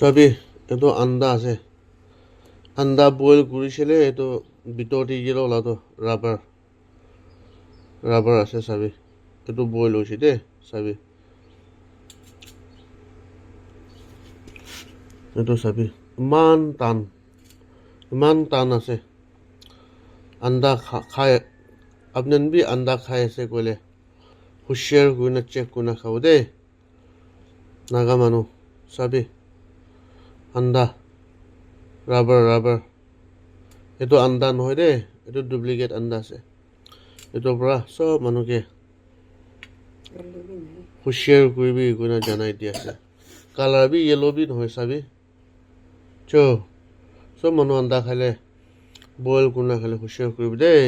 চাবি এইটো আন্দা আছে আন্দা বইল কৰিছিলে এইটো ভিতৰতে ইয়ে ওলাটো ৰাবাৰ আছে চাবি এইটো বইল হৈছে দেই চাবি এইটো চাবি ইমান টান আছে আন্দা খাই আপনার বি আন্দা খাই আছে কইলে হুঁশিয়ার গুনা চেক গুনা খাও দেই নাগা মানুহ চাবি আন্দা ৰাবাৰ এইটো আন্দা নহয় দেই এইটো ডুপ্লিকেট আন্দা আছে এইটোৰ পৰা চব মানুহকে হুঁশিয়াৰ কৰিবি গুনা জানাই দি আছে কালাৰ বি য়েলো বি নহয় চাবি চব মানুহ আন্দা খালে বইল গুনা খালে হুঁশিয়াৰ কৰিবি দেই